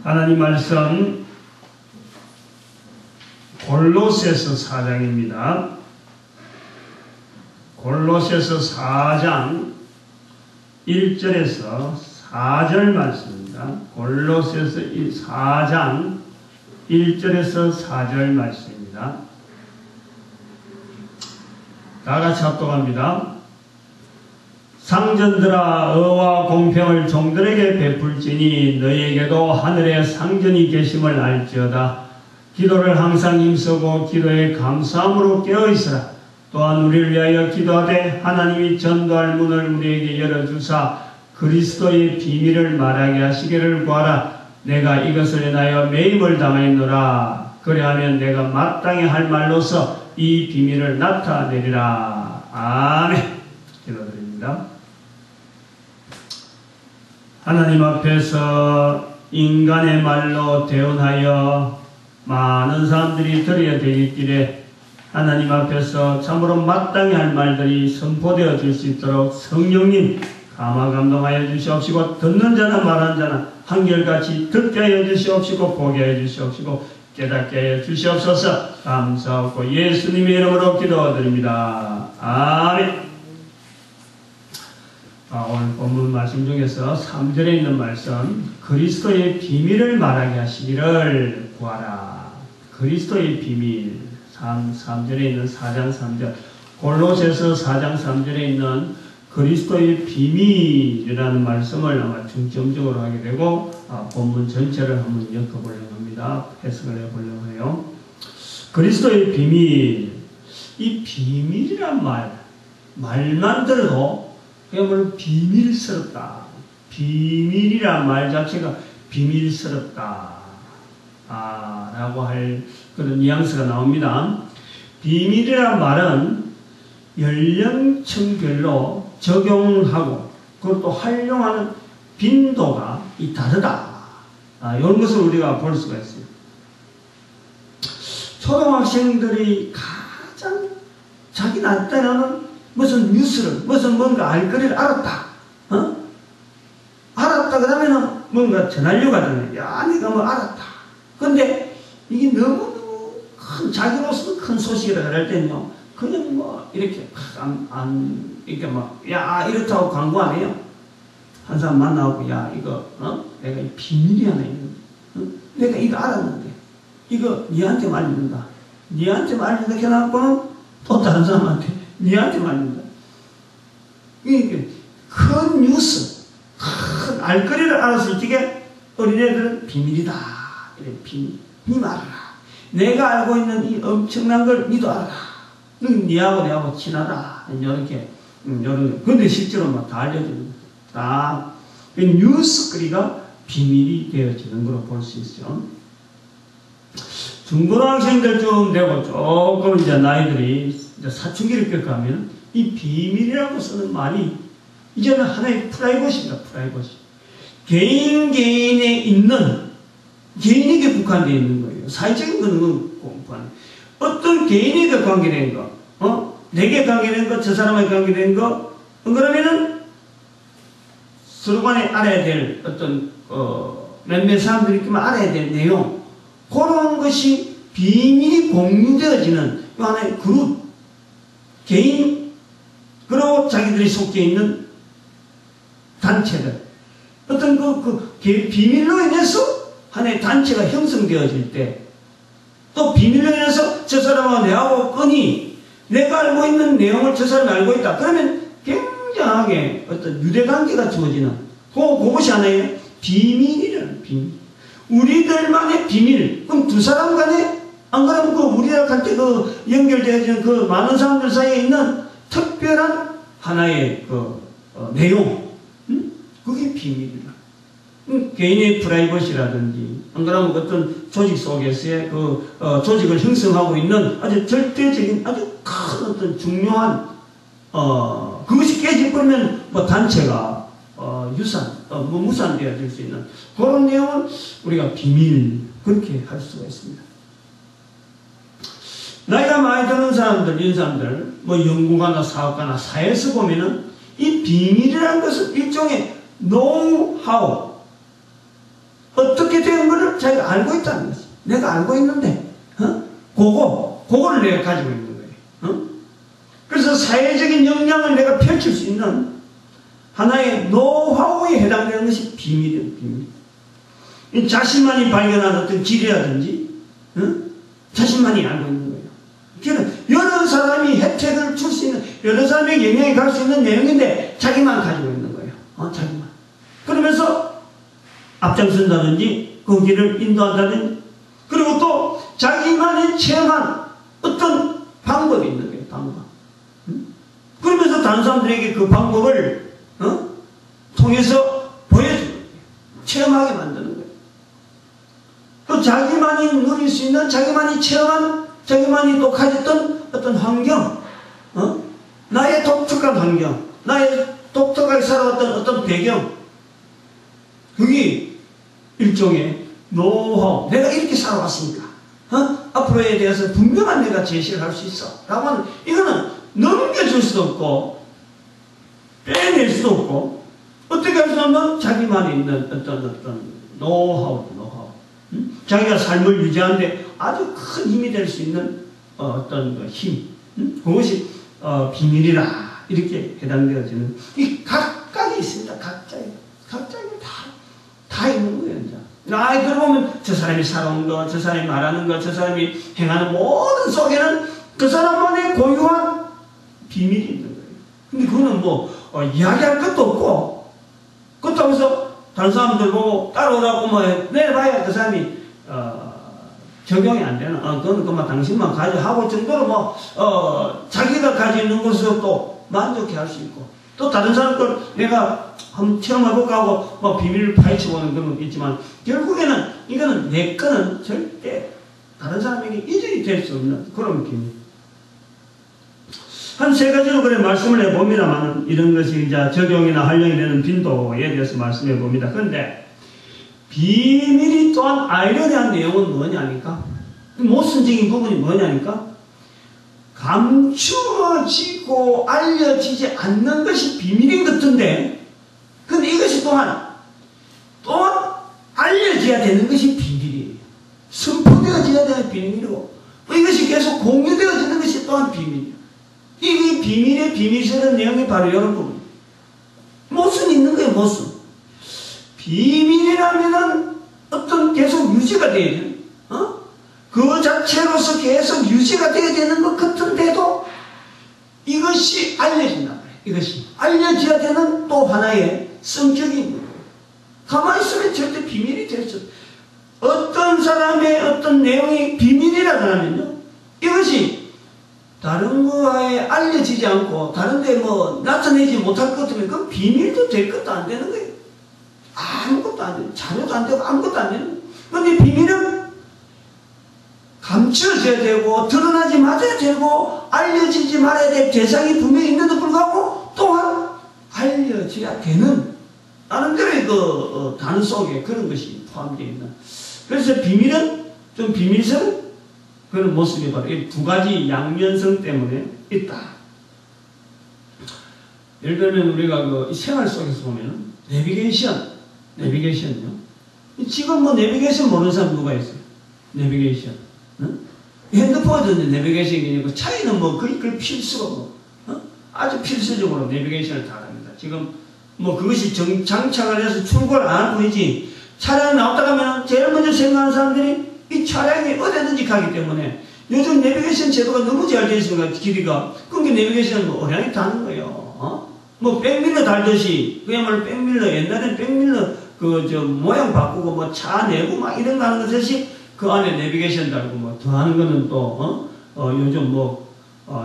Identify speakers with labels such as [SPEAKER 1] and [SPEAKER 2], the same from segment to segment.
[SPEAKER 1] 하나님 말씀 골로새서 4장입니다. 골로새서 4장 1절에서 4절 말씀입니다. 골로새서 4장 1절에서 4절 말씀입니다. 다 같이 합독합니다. 상전들아, 의와 공평을 종들에게 베풀지니 너희에게도 하늘에 상전이 계심을 알지어다. 기도를 항상 힘쓰고 기도에 감사함으로 깨어있으라. 또한 우리를 위하여 기도하되 하나님이 전도할 문을 우리에게 열어주사 그리스도의 비밀을 말하게 하시기를 구하라. 내가 이것을 인하여 매임을 당하였노라. 그래하면 내가 마땅히 할 말로서 이 비밀을 나타내리라. 아멘. 기도드립니다. 하나님 앞에서 인간의 말로 대언하여 많은 사람들이 들어야 되겠기에 하나님 앞에서 참으로 마땅히 할 말들이 선포되어 줄 수 있도록 성령님 감화 감동하여 주시옵시고, 듣는 자나 말하는 자나 한결같이 듣게 하여 주시옵시고, 보게 하여 주시옵시고, 깨닫게 하여 주시옵소서. 감사하고 예수님의 이름으로 기도드립니다. 아멘. 오늘 본문 말씀 중에서 3절에 있는 말씀, 그리스도의 비밀을 말하게 하시기를 구하라. 그리스도의 비밀, 3절에 있는 4장 3절, 골로새서 4장 3절에 있는 그리스도의 비밀이라는 말씀을 아마 중점적으로 하게 되고, 본문 전체를 한번 엮어보려고 합니다. 해석을 해보려고 해요. 그리스도의 비밀, 이 비밀이란 말만 들어도 그야말로 비밀스럽다. 비밀이란 말 자체가 비밀스럽다. 라고 할 그런 뉘앙스가 나옵니다. 비밀이란 말은 연령층별로 적용하고 그것도 활용하는 빈도가 다르다. 이런 것을 우리가 볼 수가 있어요. 초등학생들이 가장 자기 나이 때는 무슨 뉴스를, 무슨 뭔가 알 거리를 알았다. 알았다 그러면은 뭔가 전하려고 하잖아요. 야, 네가 뭐 알았다. 근데 이게 너무너무 자기로서는 큰 소식이라 그럴 때는요, 그냥 뭐 이렇게 이렇게 막, 야, 이렇다고 광고 안 해요. 한 사람 만나고, 야, 이거, 내가 비밀이 하나 있는데, 내가 이거 알았는데, 이거 니한테 말린다. 니한테 말린다 해놓고는 또 다른 사람한테 니한테 말린다. 이게 큰 뉴스, 큰 알거리를 알아서 이게 어린애들은 비밀이다. 이래 비밀. 니 말아라. 내가 알고 있는 이 엄청난 걸 니도 알아라. 니하고 내하고 친하다. 이렇게, 근데 실제로 막 다 알려주는 다. 뉴스거리가 비밀이 되어지는 걸로 볼 수 있죠. 중고등학생들쯤 되고 조금 이제 나이들이 이제 사춘기를 겪어가면 이 비밀이라고 쓰는 말이 이제는 하나의 프라이버시입니다. 프라이버시. 개인에 있는, 개인에게 국한되어 있는 거예요. 사회적인 거는 공부하는. 어떤 개인에게 관계된 거, 내게 관계된 거, 저 사람에게 관계된 거, 그러면은 서로 간에 알아야 될 어떤, 몇몇 사람들이 있지만 알아야 될 내용, 그런 것이 비밀이 공유되어지는 하나의 그룹, 개인, 그리고 자기들이 속해 있는 단체들. 어떤 비밀로 인해서 하나의 단체가 형성되어질 때, 또 비밀로 인해서 저 사람하고 내하고 끈이, 내가 알고 있는 내용을 저 사람이 알고 있다. 그러면 굉장하게 어떤 유대관계가 주어지는, 그것이 하나의 비밀이라는 비밀. 우리들만의 비밀. 그럼 두 사람 간에, 안 그러면 우리들한테 연결되어지는 그 많은 사람들 사이에 있는 특별한 하나의 내용. 그게 비밀이다. 개인의 프라이버시라든지, 안 그러면 어떤 조직 속에서의 조직을 형성하고 있는 아주 절대적인 아주 큰 어떤 중요한, 그것이 깨져버리면 단체가, 무산되어질 수 있는 그런 내용은 우리가 비밀, 그렇게 할 수가 있습니다. 나이가 많이 드는 사람들, 이런 사람들, 연구가나 사업가나 사회에서 보면은 이 비밀이라는 것은 일종의 노하우, 어떻게 된 거를 자기가 알고 있다는 거지. 내가 알고 있는데, 그거를 내가 가지고 있는 거예요. 그래서 사회적인 역량을 내가 펼칠 수 있는 하나의 노하우에 해당되는 것이 비밀이에요, 비밀. 자신만이 발견한 어떤 길이라든지, 자신만이 알고 있는 거예요. 그러니까 여러 사람이 혜택을 줄 수 있는, 여러 사람에게 영향이 갈 수 있는 내용인데, 자기만 가지고 있는 거예요. 자기만. 그러면서 앞장선다든지, 그 길을 인도한다든지, 그리고 또 자기만이 체험한 어떤 방법이 있는 거예요, 방법. 그러면서 다른 사람들에게 그 방법을, 통해서 보여주는 거예요. 체험하게 만드는 거예요. 또 자기만이 누릴 수 있는, 자기만이 체험한, 자기만이 또 가졌던 어떤 환경, 나의 독특한 환경, 나의 독특하게 살아왔던 어떤 배경, 그게 일종의 노하우. 내가 이렇게 살아왔으니까, 앞으로에 대해서 분명한 내가 제시를 할 수 있어. 라고 하는, 이거는 넘겨줄 수도 없고, 빼낼 수도 없고, 어떻게 할 수 없는 자기만이 있는 어떤 노하우. 자기가 삶을 유지하는데 아주 큰 힘이 될 수 있는 어떤 그 힘. 그것이 비밀이라. 이렇게 해당되어지는. 이 각각이 있습니다. 각자에 다 있는 거예요, 이제. 들어보면 저 사람이 살아온 거, 저 사람이 말하는 거, 저 사람이 행하는 모든 속에는 그 사람만의 고유한 비밀이 있는 거예요. 근데 그거는 이야기할 것도 없고, 그렇다고 해서 다른 사람들 보고 따라오라고 내려봐야 그 사람이, 적용이 안 되는, 그거는 그만 당신만 하고 정도로 자기가 가지고 있는 것으로 또 만족해 할 수 있고, 또 다른 사람 걸 내가 한번 체험해볼까 하고 비밀을 파헤쳐보는 그런 것도 있지만, 결국에는 이거는 내 거는 절대 다른 사람에게 이전이 될 수 없는 그런 비밀. 한 세 가지로 그래 말씀을 해봅니다만, 이런 것이 이제 적용이나 활용이 되는 빈도에 대해서 말씀해 봅니다. 그런데 비밀이 또한 아이러니한 내용은 뭐냐니까? 모순적인 부분이 뭐냐니까? 감추어지고 알려지지 않는 것이 비밀인 것 같은데, 근데 이것이 또한 알려져야 되는 것이 비밀이에요. 선포되어져야 되는 비밀이고, 이것이 계속 공유되어지는 것이 또한 비밀이에요. 이 비밀의 비밀스러운 내용이 바로 이런 부분. 모순이 있는 거예요, 모순. 비밀이라면은 어떤 계속 유지가 돼야 돼요. 그 자체로서 계속 유지가 돼야 되는 것 같은데도 이것이 알려진단 말이에요. 이것이 알려져야 되는 또 하나의 성격이 있는 거예요. 가만히 있으면 절대 비밀이 될 수 없어요. 어떤 사람의 어떤 내용이 비밀이라 그러면요, 이것이 다른 거에 알려지지 않고 다른 데 나타내지 못할 것 같으면 그건 비밀도 될 것도 안 되는 거예요. 아무것도 안 돼요. 자료도 안 되고 아무것도 안 되는 거예요. 그런데 비밀은 감춰져야 되고 드러나지 말아야 되고 알려지지 말아야 될 대상이 분명히 있는데도 불구하고 또한 알려져야 되는 나름대로의 그 단어 속에 그런 것이 포함되어 있는. 그래서 비밀은 좀 비밀스러운 그런 모습이 바로 이 두 가지 양면성 때문에 있다. 예를 들면 우리가 그 생활 속에서 보면 내비게이션요. 지금 내비게이션 모르는 사람 누가 있어요? 내비게이션. 핸드폰은 내비게이션이 차이는 그걸 필수로 아주 필수적으로 내비게이션을 다 합니다. 지금 그것이 장착을 해서 출고를 안 할 뿐이지, 차량이 나왔다 가면 제일 먼저 생각하는 사람들이 이 차량이 어디든지 가기 때문에 요즘 내비게이션 제도가 너무 잘 되어 있으니까 길이가, 그러니까 내비게이션은 어량이 다는 거예요. 백밀러 달듯이, 그야말로 백밀러, 옛날에는 백밀러 모양 바꾸고 차 내고 이런 거 하는 것이 그 안에 내비게이션 달고 더 하는 거는 또 요즘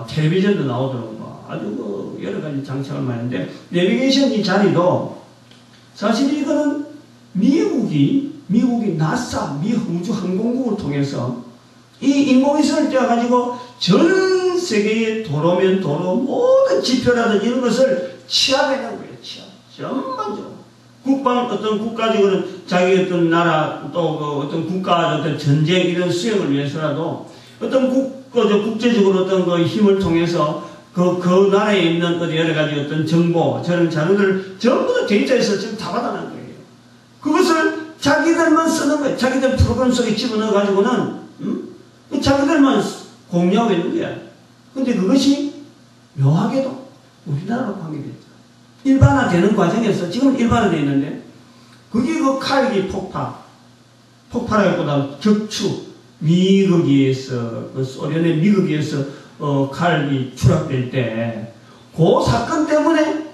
[SPEAKER 1] 텔레비전도 나오도록 아주 여러 가지 장착을 많이 하는데, 내비게이션 이 자리도 사실 이거는 미국이 나사, 미 우주항공국을 통해서 이 인공위성을 떼어가지고 전 세계의 도로면 도로 모든 지표라든지 이런 것을 취합해낸 거예요. 전반적으로. 어떤 국가적으로는 자기 어떤 나라 또 어떤 국가 어떤 전쟁 이런 수행을 위해서라도 어떤 국제적으로 어떤 그 힘을 통해서 그 나라에 있는 여러 가지 어떤 정보, 저런 자료들 전부 다 데이터에서 지금 다 받아낸 거예요. 그것을 자기들만 쓰는 거야. 자기들 프로그램 속에 집어넣어가지고는, 자기들만 공유하고 있는 거야. 근데 그것이 묘하게도 우리나라로 관계됐죠. 일반화되는 과정에서, 지금 일반화되어 있는데, 그게 그 칼기 폭발하기보다 격추, 미국에서, 그 소련의 미국에서, 칼기 추락될 때, 그 사건 때문에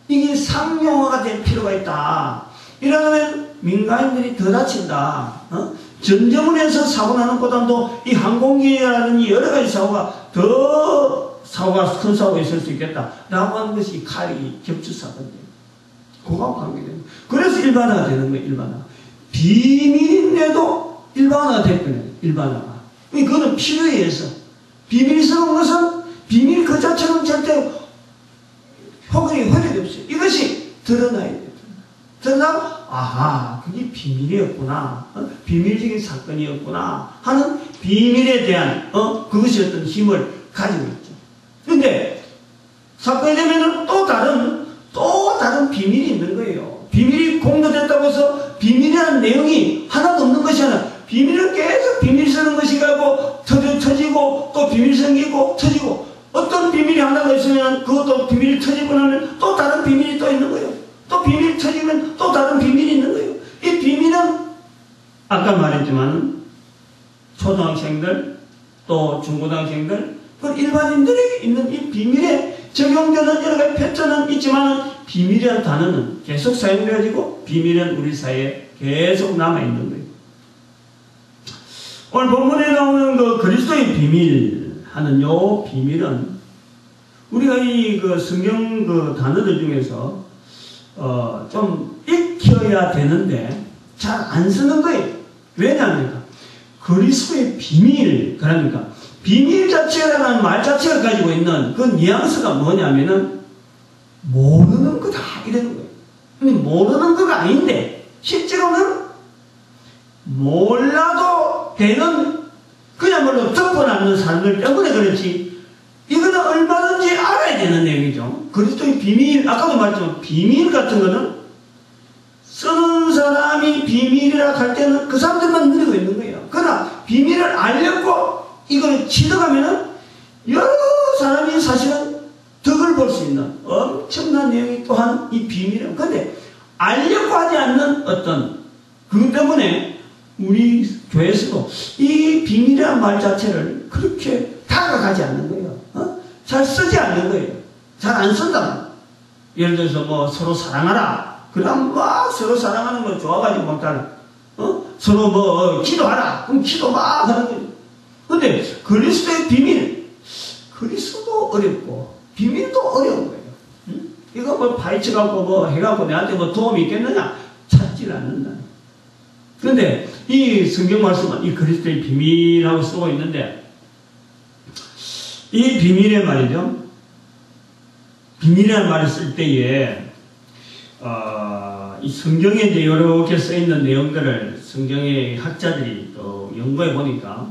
[SPEAKER 1] 이게 상용화가 될 필요가 있다. 이러면 민간인들이 더 다친다. 전쟁을 해서 사고 나는 보다도 이 항공기라든지 여러 가지 사고가 큰 사고가 있을 수 있겠다. 라고 하는 것이 칼기 격추 사건이에요. 그거하고 관계되는 거예요. 그래서 일반화가 되는 거예요, 일반화. 비밀인데도 일반화가 됐거든요, 일반화가. 그거는 필요에 의해서. 비밀스러운 것은 비밀 그 자체는 절대 허용이 없어요. 이것이 드러나야 돼요. 드러나면, 아하, 그게 비밀이었구나. 비밀적인 사건이었구나. 하는 비밀에 대한, 그것이 어떤 힘을 가지고 있죠. 근데, 사건이 되면은 또 다른 비밀이 있는 거예요. 비밀이 공개됐다고 해서 비밀이라는 내용이 하나도 없는 것이 아니라 비밀은 계속 비밀 쓰는 것이 가고 터지고 또 비밀 생기고 터지고 어떤 비밀이 하나가 있으면 그것도 비밀이 터지고 나면 또 다른 비밀이 또 있는 거예요. 또 비밀이 터지면 또 다른 비밀이 있는 거예요. 이 비밀은 아까 말했지만 초등학생들 또 중고등학생들 그 일반인들에게 있는 이 비밀에 적용되는 여러 가지 패턴은 있지만 비밀이라는 단어는 계속 사용되어지고 비밀은 우리 사이에 계속 남아있는 거예요. 오늘 본문에 나오는 그 그리스도의 비밀 하는 요 비밀은 우리가 이 그 성경 그 단어들 중에서 좀 익혀야 되는데 잘 안 쓰는 거예요. 왜냐합니까? 그리스도의 비밀, 그러니까 비밀 자체라는 말 자체가 가지고 있는 그 뉘앙스가 뭐냐면은 모르는 거다 이러는 거예요. 근데 모르는 거가 아닌데 실제로는 몰라도 되는 그야말로 덮어놨는 사람들 때문에 그렇지 이거는 얼마든지 알아야 되는 내용이죠. 그리스도의 비밀, 아까도 말했지만 비밀 같은 거는 쓰는 사람이 비밀이라 할 때는 그 사람들만 누리고 있는 거예요. 그러나 비밀을 알려고 이걸 취득하면은 여러 사람이 사실은 덕을 볼 수 있는 엄청난 내용이 또한 이 비밀이에요. 근데 알려고 하지 않는 어떤 그것 때문에 우리 교회에서도 이 비밀이라는 말 자체를 그렇게 다가가지 않는 거예요. 잘 쓰지 않는 거예요. 잘 안 쓴다. 예를 들어서 뭐 서로 사랑하라. 그럼 막 서로 사랑하는 거 좋아가지고 막 다른 서로 뭐 기도하라. 그럼 기도 막 하는 거예요. 근데 그리스도의 비밀, 그리스도도 어렵고 비밀도 어려운 거예요. 이거 뭐 파헤쳐갖고 뭐 해갖고 내한테 뭐 도움이 있겠느냐? 찾질 않는다. 그런데 이 성경 말씀은 이 그리스도의 비밀이라고 쓰고 있는데 이 비밀의 말이죠. 비밀이라는 말을 쓸 때에 이 성경에 이제 이렇게 써 있는 내용들을 성경의 학자들이 또 연구해 보니까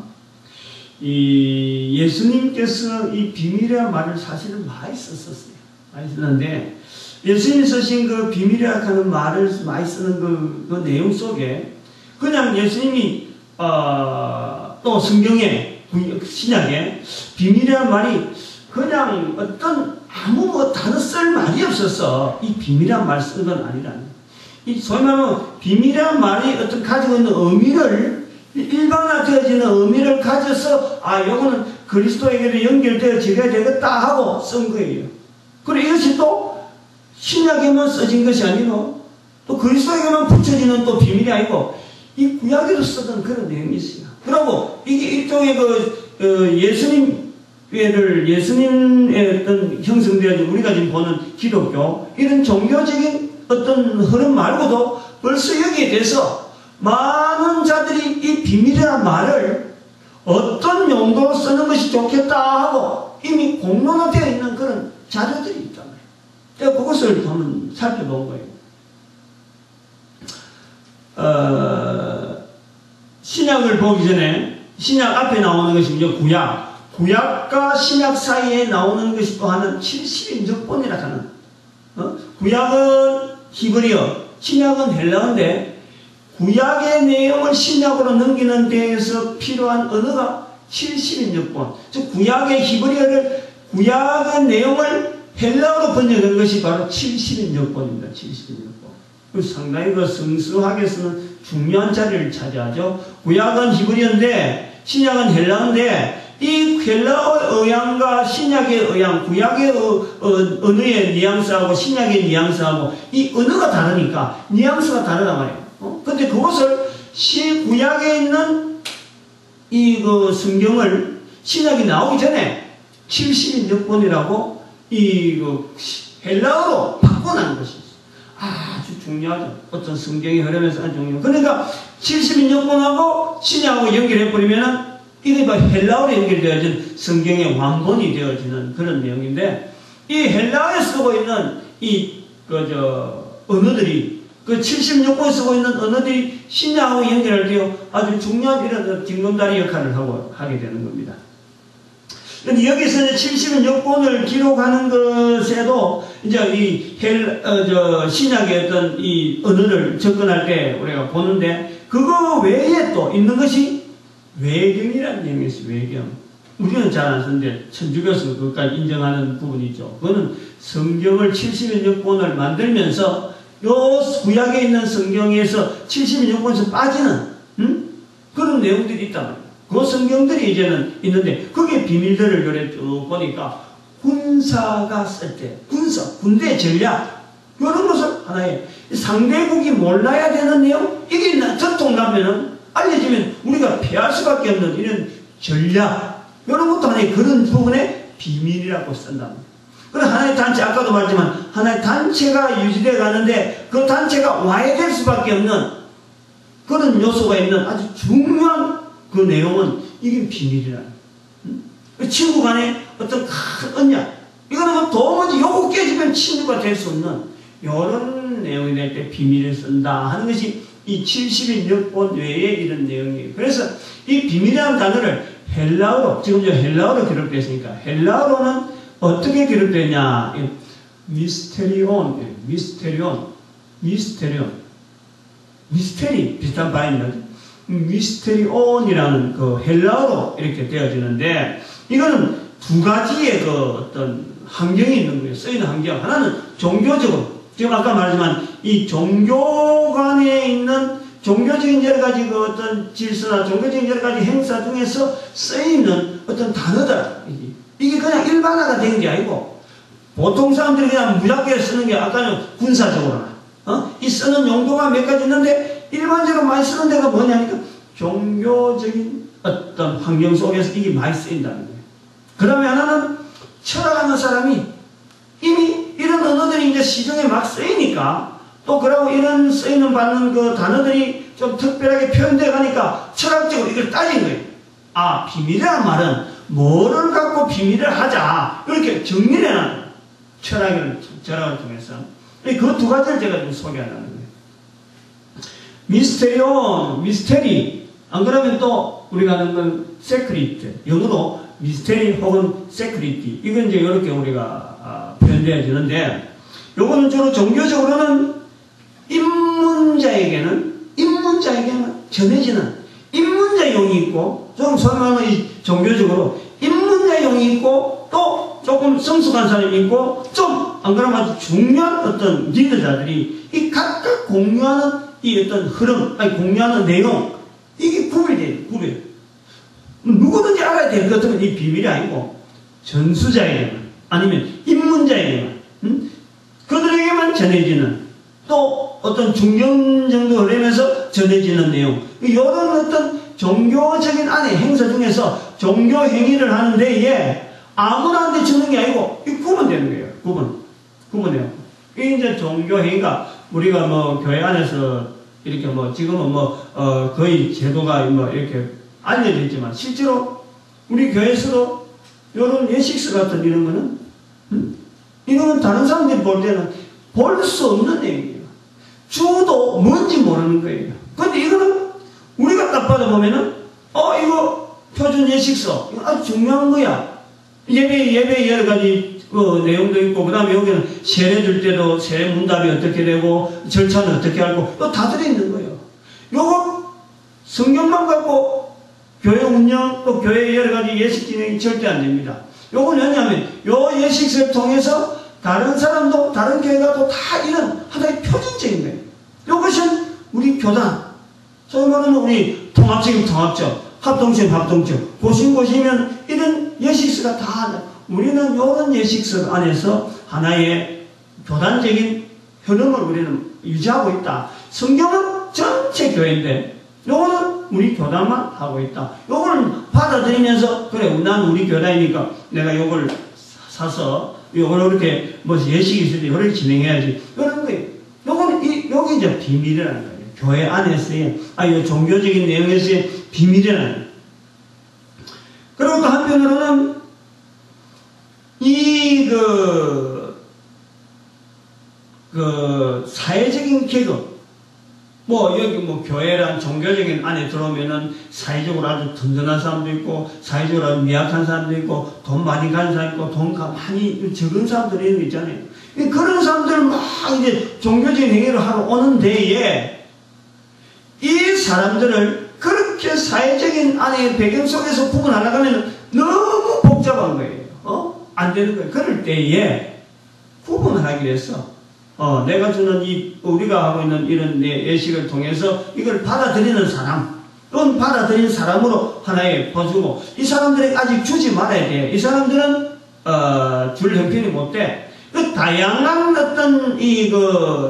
[SPEAKER 1] 이 예수님께서 이 비밀이라는 말을 사실은 많이 썼었어요. 많이 썼는데 예수님이 쓰신 그 비밀이라고 하는 말을 많이 쓰는 그 내용 속에 그냥 예수님이 또 성경에 신약에 비밀이라는 말이 그냥 어떤 아무 뭐 단어 쓸 말이 없어서 이 비밀이라는 말 쓰는 건 아니라는 이 소위 말하면 비밀이라는 말이 어떤 가지고 있는 의미를 일반화되어지는 의미를 가져서 요거는 그리스도에게도 연결되어져야 되겠다 하고 쓴 거예요. 그리고 이것이 또 신약에만 써진 것이 아니고 또 그리스도에게만 붙여지는 또 비밀이 아니고 이 구약에도 쓰던 그런 내용이 있어요. 그리고 이게 일종의 예수님의 어떤 형성되어진 우리가 지금 보는 기독교 이런 종교적인 어떤 흐름 말고도 벌써 여기에 대해서 많은 자들이 이 비밀이라는 말을 어떤 용도로 쓰는 것이 좋겠다 하고 이미 공론화되어 있는 그런 자료들이 있잖아요. 제가 그것을 한번 살펴본 거예요. 신약을 보기 전에 신약 앞에 나오는 것이 이제 구약과 신약 사이에 나오는 것이 또 하는 70인적본이라 하는 구약은 히브리어, 신약은 헬라어인데 구약의 내용을 신약으로 넘기는 데에서 필요한 언어가 70여 번. 즉 구약의 히브리어를 구약의 내용을 헬라어로 번역한 것이 바로 70여 번입니다. 70여 번. 상당히 그 성스하게 쓰는 중요한 자리를 차지하죠. 구약은 히브리어인데 신약은 헬라어인데 이 헬라어 의향과 신약의 의향, 구약의 언어의 뉘앙스하고 신약의 뉘앙스하고 이 언어가 다르니까 뉘앙스가 다르단 말이에요. 근데 그것을 구약에 있는 이 그 성경을 신약이 나오기 전에 70몇 번이라고 이 그 헬라어로 바꿔놓은 것이 아주 중요하죠. 어떤 성경이 흐르면서 아주 중요해요. 그러니까 70몇 번하고 신약하고 연결해버리면은 이게 바로 헬라어로 연결되어진 성경의 완본이 되어지는 그런 내용인데, 이 헬라어에 쓰고 있는 언어들이, 그 76권에 쓰고 있는 언어들이 신약하고 연결할 때 아주 중요한 이런 징검다리 역할을 하게 되는 겁니다. 여기서 이제 76권을 기록하는 것에도 이제 신약의 어떤 이 언어를 접근할 때 우리가 보는데, 그거 외에 또 있는 것이 외경이라는 내용이 있어요. 외경. 우리는 잘 안 쓰는데 천주교에서 그것까지 인정하는 부분이 있죠. 그거는 성경을 76권을 만들면서 요 구약에 있는 성경에서 76권에서 빠지는 그런 내용들이 있단 말이에요. 그 성경들이 이제는 있는데 거기에 비밀들을 요래 쭉 보니까 군사가 쓸 때 군대 전략 이런 것을 하나의 상대국이 몰라야 되는 내용, 이게 전통나면은 알려지면 우리가 피할 수밖에 없는 이런 전략, 이런 것도 하나의 그런 부분의 비밀이라고 쓴다. 그런 하나의 단체, 아까도 말했지만 하나의 단체가 유지되어 가는데 그 단체가 와야 될 수밖에 없는 그런 요소가 있는 아주 중요한 그 내용은 이게 비밀이라. 친구 간에 어떤 큰 언약, 이거는 뭐 도무지 요거 깨지면 친구가 될 수 없는 이런 내용이 될 때 비밀을 쓴다 하는 것이 이 76권 외에 이런 내용이에요. 그래서 이 비밀이라는 단어를 헬라어로, 지금 저 헬라어로 기록되어 있으니까 헬라어로는 어떻게 기록되냐? 미스테리 비슷한 바입니다. 미스테리온이라는 그 헬라어로 이렇게 되어지는데, 이거는 두 가지의 그 어떤 환경이 있는 거예요. 쓰이는 환경. 하나는 종교적으로, 지금 아까 말했지만 이 종교 간에 있는 종교적인 여러 가지 그 어떤 질서나 종교적인 여러 가지 행사 중에서 쓰이는 어떤 단어들, 이게 그냥 일반화가 된 게 아니고 보통 사람들이 그냥 무작위에 쓰는 게, 아까는 군사적으로나 이 쓰는 용도가 몇 가지 있는데 일반적으로 많이 쓰는 데가 뭐냐니까 종교적인 어떤 환경 속에서 이게 많이 쓰인다는 거예요. 그 다음에 하나는 철학하는 사람이 이미 이런 언어들이 이제 시중에 막 쓰이니까, 또 그러고 이런 쓰이는 받는 그 단어들이 좀 특별하게 표현되어 가니까 철학적으로 이걸 따진 거예요. 아, 비밀이라는 말은 뭐를 갖고 비밀을 하자, 이렇게 정리를 해놔요. 철학을 통해서. 그 두 가지를 제가 좀 소개하려는 거예요. 미스테리. 안 그러면 또 우리가 하는 건 세크리트. 영어로 미스테리 혹은 세크리티. 이건 이제 이렇게 우리가 표현되어지는데, 요거는 주로 종교적으로는 입문자에게는 전해지는 입문자용이 있고, 좀 설명하면 이 종교적으로 입문자용이 있고, 또 조금 성숙한 사람이 있고, 좀 안 그러면 아주 중요한 어떤 리더자들이 이 각각 공유하는 이 어떤 흐름, 공유하는 내용, 이게 구별돼요. 누구든지 알아야 될 것 같으면 이 비밀이 아니고 전수자에게만, 아니면 입문자에게만, 그들에게만 전해지는, 또 어떤 중견 정도 흐르면서 전해지는 내용, 이런 어떤 종교적인 안에 행사 중에서 종교 행위를 하는 데에 아무나한테 주는 게 아니고 이 구분되는 거예요. 구분해요. 이 이제 종교 행위가 우리가 뭐 교회 안에서 이렇게 뭐 지금은 뭐 거의 제도가 뭐 이렇게 알려져 있지만, 실제로 우리 교회에서도 이런 예식스 같은 이런 거는 이거는 다른 사람들이 볼 때는 볼 수 없는 내용이에요. 주도 뭔지 모르는 거예요. 근데 이거는 우리가 딱 받아보면은 이거 표준 예식서, 이거 아주 중요한 거야. 예배 여러 가지 내용도 있고, 그 다음에 여기는 세례 줄 때도 세례 문답이 어떻게 되고 절차는 어떻게 하고 또 다 들어있는 거예요. 성경만 갖고 교회 운영 또 교회 여러 가지 예식 진행이 절대 안 됩니다. 요건 왜냐하면 요 예식을 통해서 다른 사람도 다른 교회가도 다 이런 하나의 표준적인 거예요. 요것은 우리 교단, 소위 말하는 우리 통합적인 통합적, 합동적 합동적, 고심고시면 이런 예식서가 다 하나. 우리는 이런 예식서 안에서 하나의 교단적인 흐름을 우리는 유지하고 있다. 성경은 전체 교회인데 요거는 우리 교단만 하고 있다. 요걸 받아들이면서 그래 난 우리 교단이니까 내가 요걸 사서 요걸 이렇게 뭐 예식이 있을 때 요렇게 진행해야지. 이런 거예요. 요거는 요게 이제 비밀이라는 거예요. 교회 안에서의 요 종교적인 내용에서의 비밀이라는 거예요. 그리고 또 한편으로는 사회적인 계급, 여기 교회란 종교적인 안에 들어오면은 사회적으로 아주 든든한 사람도 있고, 사회적으로 아주 미약한 사람도 있고, 돈 많이 가진 사람 있고, 돈 많이 적은 사람들이 있는 거 있잖아요. 그런 사람들 막 이제 종교적인 행위를 하러 오는 데에, 이 사람들을 그렇게 사회적인 안의 배경 속에서 구분하려고 하면 너무 복잡한 거예요. 안 되는 거예요. 그럴 때에 구분을 하기 위해서 내가 주는 우리가 하고 있는 이런 내 예식을 통해서 이걸 받아들이는 사람, 또는 받아들이는 사람으로 하나의 봐주고, 이 사람들이 아직 주지 말아야 돼. 이 사람들은 줄 형편이 못 돼. 그 다양한 어떤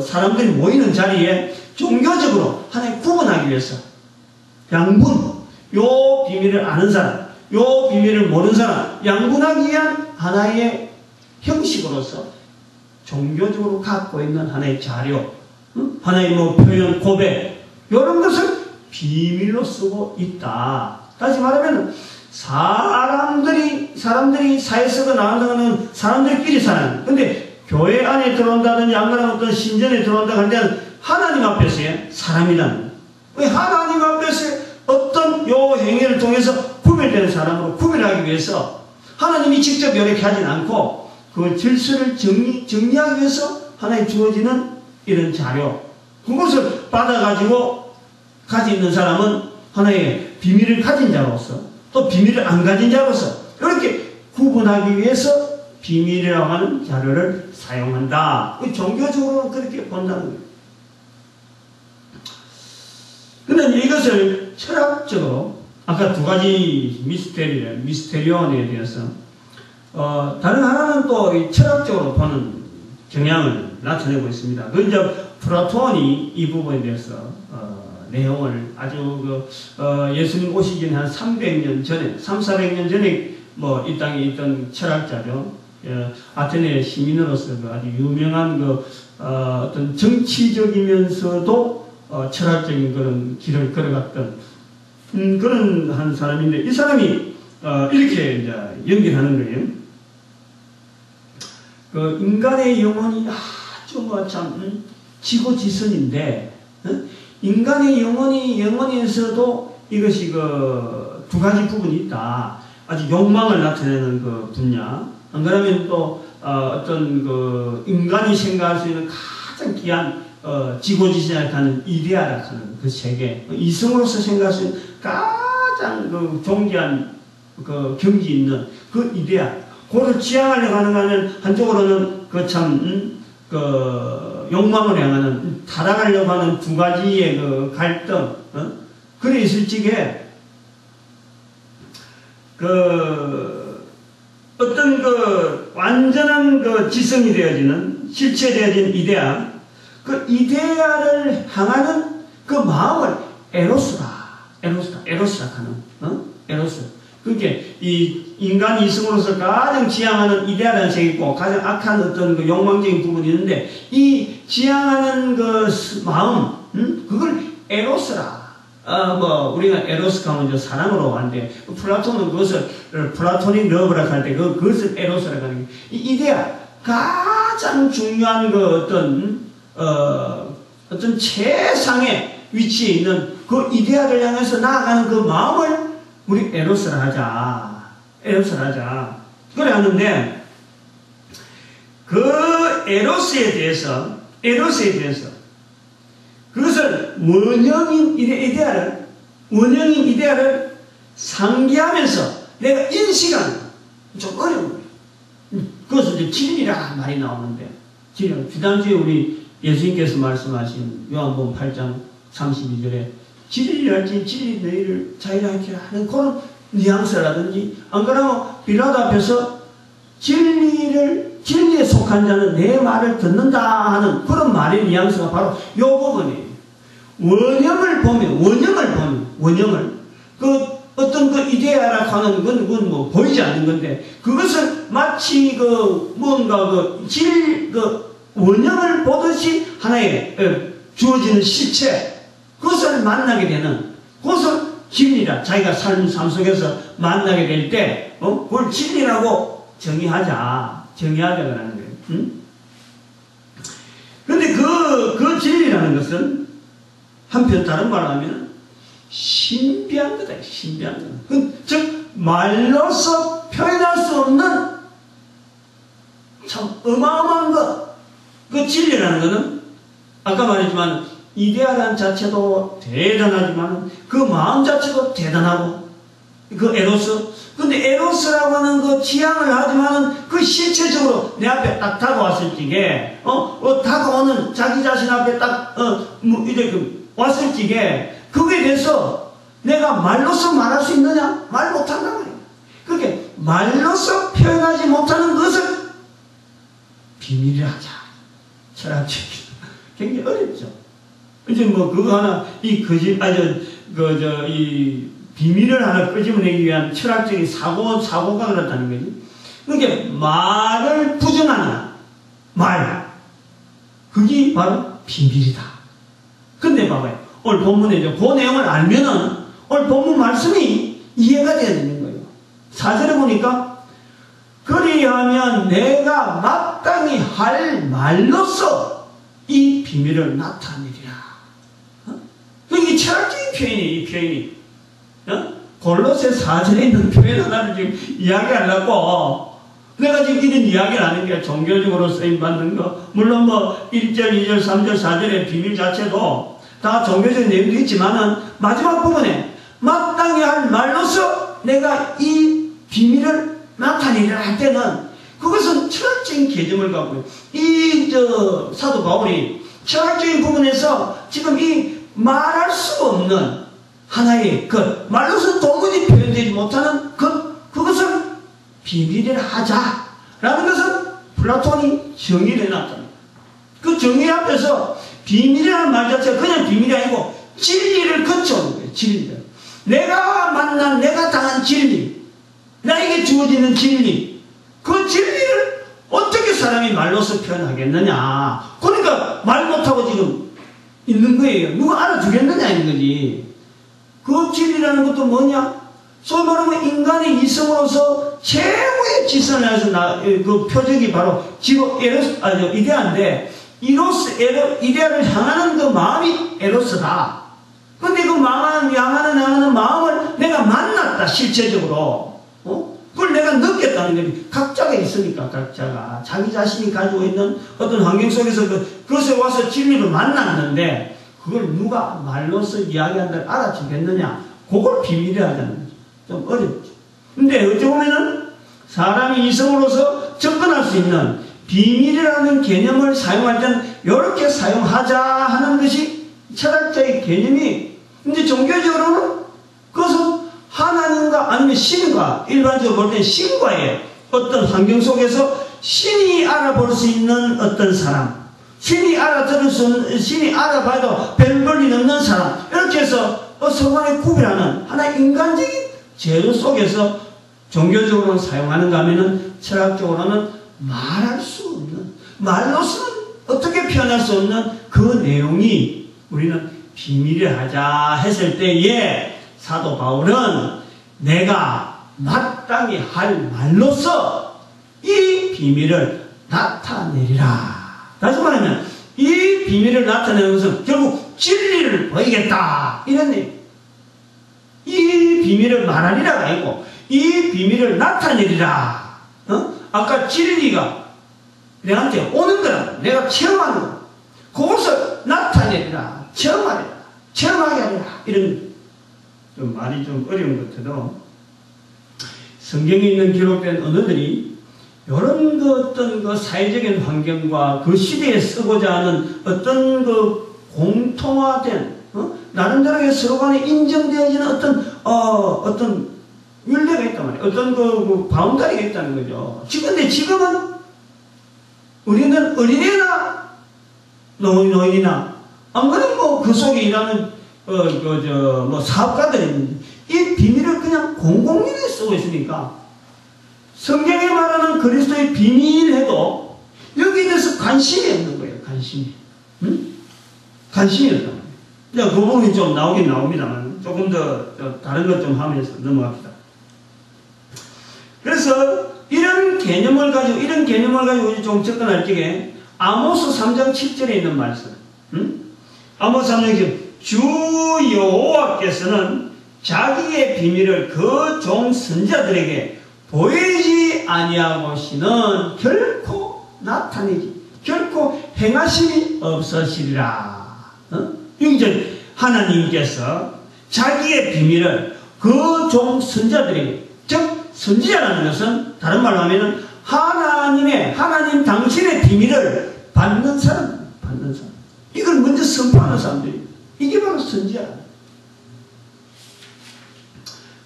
[SPEAKER 1] 사람들이 모이는 자리에 종교적으로 하나의 구분하기 위해서 양분, 요 비밀을 아는 사람, 요 비밀을 모르는 사람, 양분하기 위한 하나의 형식으로서 종교적으로 갖고 있는 하나의 자료, 하나의 표현, 고백, 이런 것을 비밀로 쓰고 있다. 다시 말하면 사람들이 사회에서 나온다는 사람들끼리 사는. 근데 교회 안에 들어온다든지 안 그러면 어떤 신전에 들어온다 할 때는 하나님 앞에서의 사람이라는. 왜 하나님 앞에서 어떤 요 행위를 통해서 구별되는 사람으로 구별하기 위해서 하나님이 직접 이렇게 하진 않고 그 질서를 정리하기 위해서 하나의 주어지는 이런 자료, 그것을 받아가지고 가지고 있는 사람은 하나의 비밀을 가진 자로서 또 비밀을 안 가진 자로서 이렇게 구분하기 위해서 비밀이라고 하는 자료를 사용한다. 종교적으로는 그렇게 본다는 거예요. 근데 이것을 철학적으로 아까 두 가지 미스테리온에 대해서 다른 하나는 또 철학적으로 보는 경향을 나타내고 있습니다. 그 이제 플라톤이 이 부분에 대해서 내용을 아주 예수님 오시기 전에 한 300년 전에 300~400년 전에 이 땅에 있던 철학자죠. 아테네 시민으로서 아주 유명한 어떤 정치적이면서도 철학적인 그런 길을 걸어갔던 그런 한 사람인데, 이 사람이 이렇게 이제 연결하는 거예요. 인간의 영혼이 아주 참 지고지선인데, 인간의 영혼에서도 이것이 두 가지 부분이 있다. 아주 욕망을 나타내는 그 분야. 안 그러면 또 어떤 인간이 생각할 수 있는 가장 귀한 지고지선이라는 이데아라 하는 그 세계, 이성으로서 생각할 수 있는 가장 존귀한 경지 있는 그 이데아, 그걸 지향하려고 하는 거는 한쪽으로는 욕망을 향하는, 타락하려고 하는 두 가지의 갈등, 그래 있을 적에 어떤 완전한 지성이 되어지는, 실체되어진 이데아, 그 이데아를 향하는 그 마음을 에로스라 하는, 에로스. 그게 이 인간 이성으로서 가장 지향하는 이데아라는 책이 있고, 가장 악한 어떤 욕망적인 부분이 있는데, 이 지향하는 마음, 그걸 에로스라. 우리가 에로스 하면 이제 사랑으로 하는데, 플라톤은 그것을, 플라토닉 러브라고 할 때, 그것을 에로스라고 하는 게, 이 이데아, 가장 중요한 어떤 최상의 위치에 있는 그 이데아를 향해서 나아가는 그 마음을 우리 에로스라 하자. 그래 하는데, 그 에로스에 대해서 그것을 원형인 이데아를 원형인 이데아를 상기하면서 내가 인식하는 좀 어려운 거예요. 그것을 이제 진리라 말이 나오는데, 지난주에 우리 예수님께서 말씀하신 요한복음 8장 32절에 진리랄지 진리 너희를 자유하게 하는 그런 뉘앙스라든지, 안 그러면 빌라도 앞에서 진리에 속한 자는 내 말을 듣는다 하는 그런 말의 뉘앙스가 바로 요 부분이에요. 원형을 보면, 어떤 그 이데아라 하는 건 뭐 보이지 않는 건데, 그것을 마치 원형을 보듯이 하나의 주어지는 시체, 그것을 만나게 되는, 그것을 진리라, 자기가 삶 속에서 만나게 될 때, 그걸 진리라고 정의하자라는 거예요. 응? 근데 그 진리라는 것은 한편 다른 말로 하면 신비한 거다. 신비한 거. 즉 말로서 표현할 수 없는 참 어마어마한 것. 그 진리라는 것은 아까 말했지만 이데아란 자체도 대단하지만 그 마음 자체도 대단하고, 그 에로스. 근데 에로스라고 하는 그 지향을 하지만은 그 실체적으로 내 앞에 딱 다가왔을 적에, 다가오는 자기 자신 앞에 딱, 왔을 적에, 그거에 대해서 내가 말로서 말할 수 있느냐? 말 못한단 말이에요. 그렇게 말로서 표현하지 못하는 것을 비밀을 하자. 철학적인. 굉장히 어렵죠. 이제 그거 하나, 비밀을 하나 끄집어내기 위한 철학적인 사고가 그렇다는 거지. 그러니까 말을 부정하는 그게 바로 비밀이다. 근데 봐봐요. 오늘 본문에 그 내용을 알면은 오늘 본문 말씀이 이해가 되는 거예요. 4절에 보니까 그리하면 내가 마땅히 할 말로써 이 비밀을 나타내리라. 이게 철학적인 표현이에요. 이 표현이. 골로새 4절에 있는 표현 하나를 지금 이야기하려고 내가 지금 이런 이야기를 하는 게 종교적으로 쓰임받는 거, 물론 1절, 2절, 3절, 4절의 비밀 자체도 다 종교적인 내용도 있지만은 마지막 부분에 마땅히 할 말로서 내가 이 비밀을 나타내려 할 때는 그것은 철학적인 개념을 갖고 사도 바울이 철학적인 부분에서 지금 이 말할 수 없는 하나의 말로서 도무지 표현되지 못하는 그것을 비밀을 하자라는 것은 플라톤이 정의를 해놨다. 그 정의 앞에서 비밀이라는 말 자체가 그냥 비밀이 아니고 진리를 거쳐오는 거예요. 진리를. 내가 만난, 내가 당한 진리, 나에게 주어지는 진리, 그 진리를 어떻게 사람이 말로서 표현하겠느냐. 그러니까 말 못하고 지금 있는 거예요. 누가 알아주겠느냐 이런 거지. 그 진리라는 것도 뭐냐? 소위 말하면 인간의 이성으로서 최고의 지선을 해서 그 표적이 바로 이데아인데, 이데아를 향하는 그 마음이 에로스다. 근데 그 향하는 마음을 내가 만났다, 실체적으로. 그걸 내가 느꼈다는 거지. 각자가 있으니까, 각자가. 자기 자신이 가지고 있는 어떤 환경 속에서 그것에 와서 진리를 만났는데, 그걸 누가 말로서 이야기한다고 알아주겠느냐? 그걸 비밀이라 하자는 거죠. 좀 어렵죠. 근데 어찌 보면은 사람이 이성으로서 접근할 수 있는 비밀이라는 개념을 사용할 때는 이렇게 사용하자 하는 것이 철학자의 개념이, 근데 종교적으로는 그것은 하나님과 아니면 신과, 일반적으로 볼 때는 신과의 어떤 환경 속에서 신이 알아볼 수 있는 어떤 사람, 신이 알아봐도 별 볼일 없는 사람, 이렇게 해서 서로간에 구별하는 하나의 인간적인 제도 속에서 종교적으로는 사용하는가 하면은 철학적으로는 말할 수 없는, 말로서는 어떻게 표현할 수 없는 그 내용이 우리는 비밀을 하자 했을 때에 사도 바울은 내가 마땅히 할 말로서 이 비밀을 나타내리라. 다시 말하면 이 비밀을 나타내는 것은 결국 진리를 보이겠다, 이런 내용. 이 비밀을 말하리라가 아니고 이 비밀을 나타내리라. 아까 진리가 내한테 오는 거라, 내가 체험하는 거, 그것을 나타내리라, 체험하리라, 체험하게 하리라, 이런. 좀 말이 좀 어려운 것 같아도 성경에 있는 기록된 언어들이 이런 어떤 그 사회적인 환경과 그 시대에 쓰고자 하는 어떤 그 공통화된 나름대로의 서로 간에 인정되어지는 어떤 윤례가 있단 말이에요. 어떤 그 바운다리가 있다는 거죠. 근데 지금은 우리는 어린애나 노인이나 안 그러면 뭐 그 속에 일하는 사업가들이 있는데 이 비밀을 그냥 공공연하게 쓰고 있으니까 성경에 말하는 그리스도의 비밀해도 여기에 대해서 관심이 없는 거예요. 관심이. 관심이 없단 말이에요. 그 부분이 좀 나오긴 나옵니다만 조금 더 다른 것 좀 하면서 넘어갑시다. 그래서 이런 개념을 가지고 우리 좀 접근할 적에 아모스 3장 7절에 있는 말씀. 아모스 3장 7절. 주 여호와께서는 자기의 비밀을 그 종 선지자들에게 보이지 아니하고시는 결코 나타내지 결코 행하심이 없으시리라. 여기 하나님께서 자기의 비밀을 그 종 선지자들에게, 즉 선지자라는 것은 다른 말로 하면은 하나님 당신의 비밀을 받는 사람. 이걸 먼저 선포하는 사람들이, 이게 바로 선지자.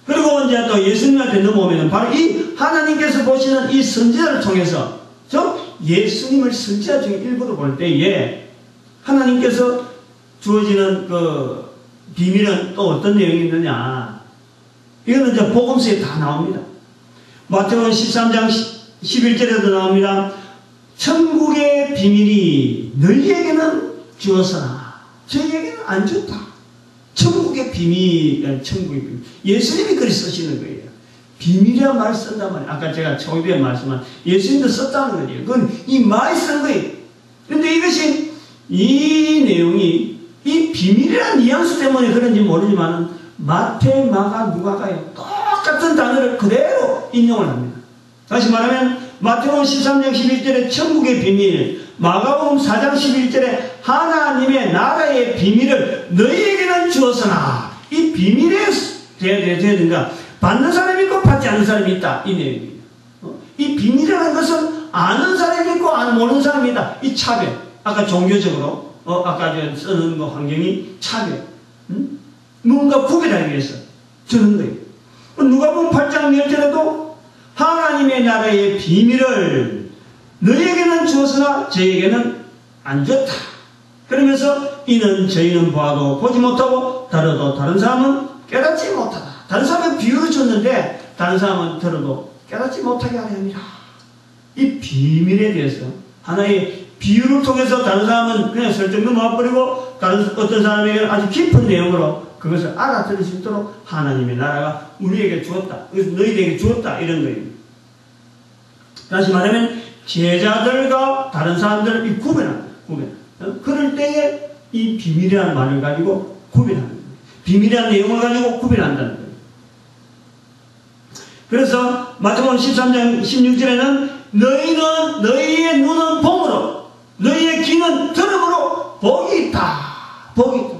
[SPEAKER 1] 그리고 이제 또 예수님한테 넘어오면 바로 이 하나님께서 보시는 이 선지자를 통해서, 예수님을 선지자 중에 일부로 볼 때에 하나님께서 주어지는 그 비밀은 또 어떤 내용이 있느냐. 이거는 이제 복음서에 다 나옵니다. 마태복음 13장 11절에도 나옵니다. 천국의 비밀이 너희에게는 주었으나 저희에게는 안 줬다. 천국의 비밀. 예수님이 그리 쓰시는 거예요. 비밀이란 말을 쓴단 말이에요. 아까 제가 초기에 말씀한 예수님도 썼다는 거예요. 그건 이 말이 쓴 거예요. 그런데 이것이, 이 내용이, 이 비밀이라는 뉘앙스 때문에 그런지 모르지만 마태, 마가, 누가가요. 똑같은 단어를 그대로 인용을 합니다. 다시 말하면 마태복음 13장 11절에 천국의 비밀, 마가복음 4장 11절에 하나님의 나라의 비밀을 너희에게는 주었으나, 이 비밀에 돼야 되는가? 받는 사람이 있고 받지 않는 사람이 있다. 이 내용입니다. 이 비밀이라는 것은 아는 사람이 있고 모르는 사람이 있다. 이 차별. 아까 종교적으로, 아까 쓰는 거 환경이 차별. 뭔가 구별하기 위해서 주는 거예요. 누가복음 8장 10절에도 하나님의 나라의 비밀을 너희에게는 주었으나 저에게는 안 줬다. 그러면서 이는 저희는 보아도 보지 못하고 들어도 다른 사람은 깨닫지 못하다. 다른 사람은 비유를 줬는데 다른 사람은 들어도 깨닫지 못하게 하려 합니다. 이 비밀에 대해서 하나의 비유를 통해서 다른 사람은 그냥 설정 넘어와버리고 다른 어떤 사람에게는 아주 깊은 내용으로 그것을 알아들을 수 있도록 하나님의 나라가 우리에게 주었다. 그래서 너희에게 주었다. 이런 거예요. 다시 말하면 제자들과 다른 사람들을 구분한다. 그럴 때에 이 비밀이라는 말을 가지고 구별하는 거예요. 비밀이라는 내용을 가지고 구별한다는 거예요. 그래서 마태복음 13장 16절에는 너희는 너희의 눈은 봄으로 너희의 귀는 들음으로 복이 있다. 복이 있다.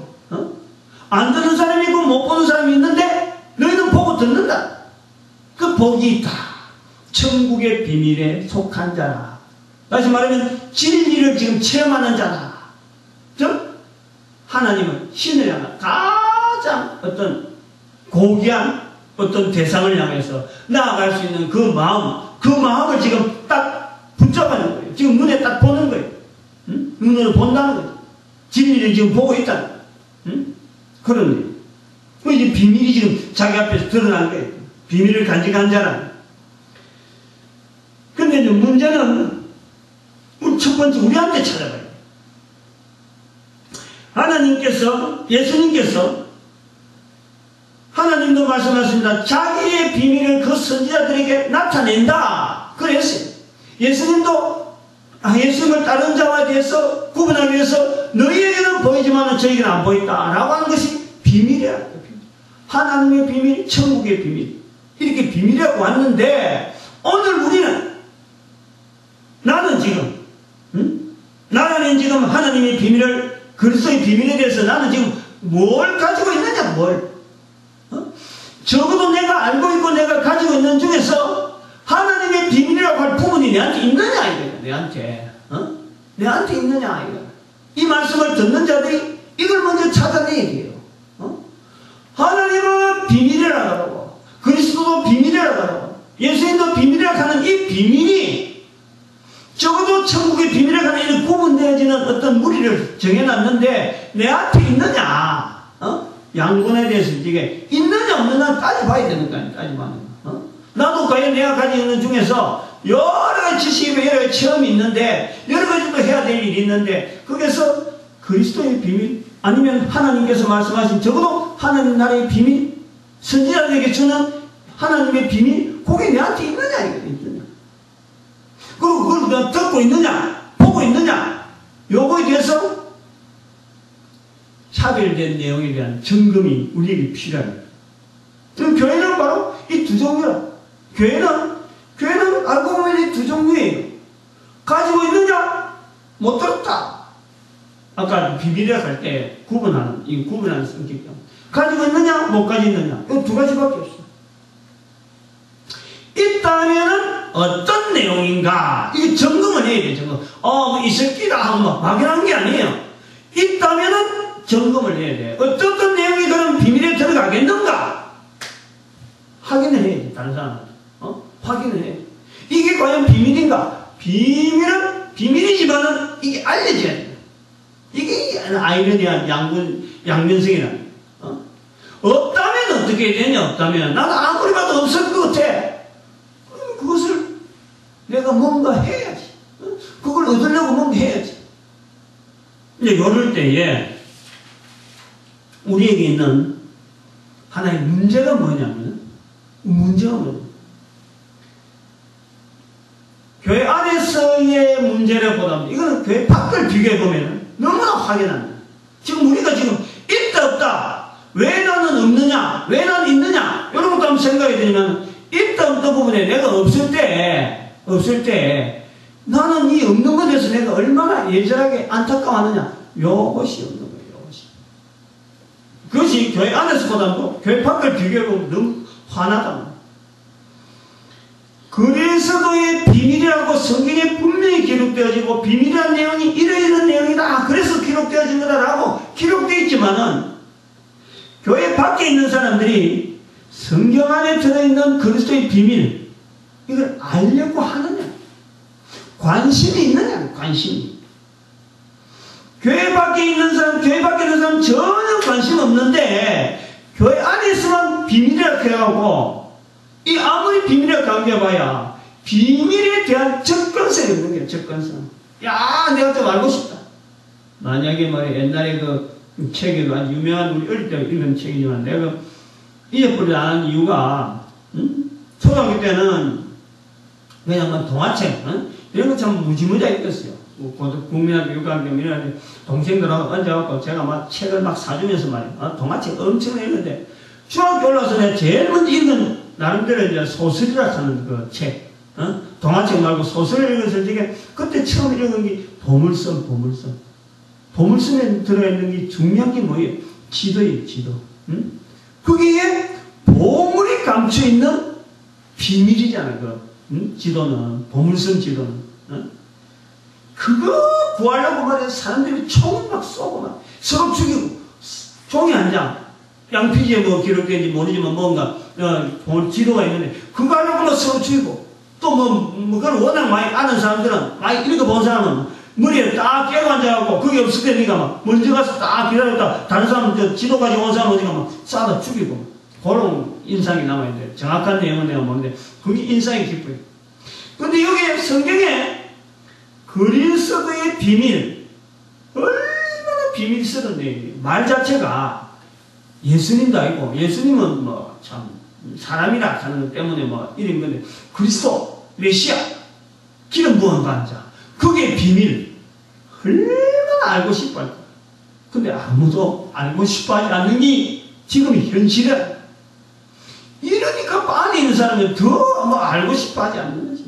[SPEAKER 1] 안 듣는 사람이 있고 못 보는 사람이 있는데 너희는 보고 듣는다. 그 복이 있다. 천국의 비밀에 속한 자라. 다시 말하면 진리를 지금 체험하는 자다. 즉 하나님은 신을 향한 가장 어떤 고귀한 어떤 대상을 향해서 나아갈 수 있는 그 마음을 지금 딱 붙잡아는 거예요. 지금 눈에 딱 보는 거예요. 눈으로 본다는 거예요. 진리를 지금 보고 있다는 거예요. 그런 거예요. 이제 비밀이 지금 자기 앞에서 드러난 거예요. 비밀을 간직한 자라는. 근데 이제 문제는 첫 번째 우리한테 찾아가요. 예수님께서 하나님도 말씀하셨습니다. 자기의 비밀을 그 선지자들에게 나타낸다. 그랬어요. 예수님도 예수님을 다른 자와 대해서 구분하기 위해서 너희에게는 보이지만 저에게는 안 보인다 라고 하는 것이 비밀이야. 하나님의 비밀, 천국의 비밀, 이렇게 비밀이라고 왔는데 오늘 우리는 나는 지금 하나님의 비밀을, 그리스도의 비밀에 대해서 나는 지금 뭘 가지고 있느냐, 뭘? 내한테 있느냐 이거야. 내한테 내한테 있느냐 이거야. 이 말씀을 듣는 자들이 이걸 먼저 찾아내야 돼요. 하나님은 비밀이라고 하고 그리스도도 비밀이라고 하고 예수님도 비밀이라고 하는 이 비밀이 적어도 천국의 비밀이라고 하는 이런 구분되어지는 어떤 무리를 정해놨는데 내한테 있느냐? 양분에 대해서 이게 있느냐 없느냐 따져봐야 되는 거 아니야. 따져봐야 나도 과연 내가 가지고 있는 중에서 여러 가지 지식이 여러 가지 체험이 있는데 여러 가지 또 해야 될 일이 있는데 거기서 그리스도의 비밀 아니면 하나님께서 말씀하신 적어도 하나님 나라의 비밀 선지자들에게 주는 하나님의 비밀 그게 내한테 있느냐 이거거든요. 그리고 그걸 내가 듣고 있느냐 보고 있느냐 요거에 대해서 차별된 내용에 대한 점검이 우리에게 필요합니다. 지금 교회는 바로 이 두 종류라. 교회는 알고 보면 이 두 종류예요. 가지고 있느냐 못 들었다. 아까 비밀이라 할 때 구분하는 성격이 가지고 있느냐 못 가지고 있느냐 이 두 가지밖에 없어. 있다면은 어떤 내용인가 이게 점검을 해야 돼. 점검. 있을 끼다 하고 막연한 게 아니에요. 있다면은 점검을 해야 돼. 어떤 내용이 그런 비밀에 들어가겠는가 확인을 해야 돼. 다른 사람한테 확인을 해. 이게 과연 비밀인가? 비밀은 비밀이지만은 이게 알려져야 돼. 이게 아이러니한 양면성이라. 없다면 어떻게 되냐? 없다면 나는 아무리 봐도 없을 것 같아. 그것을 내가 뭔가 해야지. 그걸 얻으려고 뭔가 해야지. 이제 이럴 때에 우리에게 있는 하나의 문제가 뭐냐면 교회 안에서의 문제라보다는 이거는 교회 밖을 비교해보면 너무나 확연합니다. 지금 우리가 지금 있다 없다 왜 나는 없느냐 왜 나는 있느냐 이런 것도 한번 생각해 드리면 있다 없다 부분에 내가 없을 때 나는 이 없는 것에 대해서 내가 얼마나 예절하게 안타까워하느냐 요것이 없는 거예요. 그것이 교회 안에서보다도 교회 밖을 비교해보면 너무 화나다. 그래서도의 비밀이라고 성경에 분명히 기록되어지고 비밀이라는 내용이 이러이러한 내용이다. 그래서 기록되어진 거다라고 기록되어 있지만은 교회 밖에 있는 사람들이 성경 안에 들어있는 그리스도의 비밀 이걸 알려고 하느냐 관심이 있느냐 관심이 교회 밖에 있는 사람 전혀 관심 없는데 교회 안에서만 비밀이라고 해가고 이 아무리 비밀이라고 강조해봐야 비밀에 대한 접근성이 없는 거예요. 접근성. 야 내가 좀 알고 싶다. 만약에 말이야 옛날에 그 책에도 아주 유명한 우리 어릴 때 읽은 책이지만 내가 잊어버리지 않은 이유가 초등학교 때는 그냥 동화책 이런 거 참 무지무지하 읽었어요. 국민학교 6학년 이런 동생들하고 앉아갖고 제가 막 책을 막 사주면서 말이야 동화책 엄청 읽는데 중학교 올라서 내가 제일 먼저 읽은 나름대로 이제 소설이라 하는 그 책 동화책 말고 소설을 읽었을 때 그때 처음 읽은 게 보물섬에 들어있는 게 중요한 게 뭐예요? 지도예요. 지도. 거기에 보물이 감춰있는 비밀이잖아요. 지도는 보물섬 지도는 그거 구하려고 말해 사람들이 총을 막 쏘고 막 서로 죽이고 종이 한 장 양피지에 뭐 기록된지 모르지만 뭔가 지도가 있는데 그거 하려고 막 서로 죽이고 또 그걸 워낙 많이 아는 사람들은 많이 읽어본 사람은 머리에 딱 깨고 앉아갖고 그게 없을 때 니가 막 먼저 가서 딱 기다렸다 다른 사람 지도 가지고 온 사람 어디가 막 쏴다 죽이고 그런 인상이 남아있는데 정확한 내용은 내가 모르는데 그게 인상이 깊어요. 근데 여기 성경에 그리스도의 비밀 얼마나 비밀스러운 내용이에요. 말 자체가 예수님도 아니고 예수님은 뭐 참 사람이라 하는 것 때문에 뭐 이런 건데 그리스도 메시아 기름 부은 반자 그게 비밀 얼마나 알고 싶어 할까. 근데 아무도 알고 싶어 하지 않는 게 지금 현실이야. 이러니까 안에 있는 사람은 더 뭐 알고 싶어 하지 않는 거지.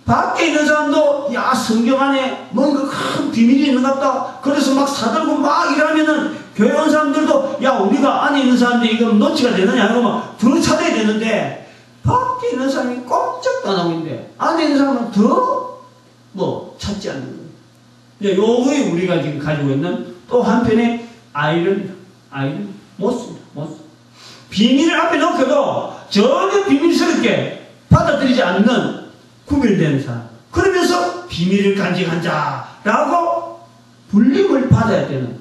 [SPEAKER 1] 밖에 있는 사람도 야 성경 안에 뭔가 큰 비밀이 있는 것 같다. 그래서 막 사들고 막 이러면은 교회 온 사람들도 야 우리가 안에 있는 사람들이 이거 놓치가 되느냐 하고 막 더 찾아야 되는데 밖에 있는 사람이 꼼짝도 안 하고 있는데, 안에 있는 사람은 더, 찾지 않는 거예요. 이제 요거에 우리가 지금 가지고 있는 또 한편의 아이러니입니다. 못 씁니다. 비밀을 앞에 놓고도 전혀 비밀스럽게 받아들이지 않는 구별된 사람. 그러면서 비밀을 간직한 자라고 불림을 받아야 되는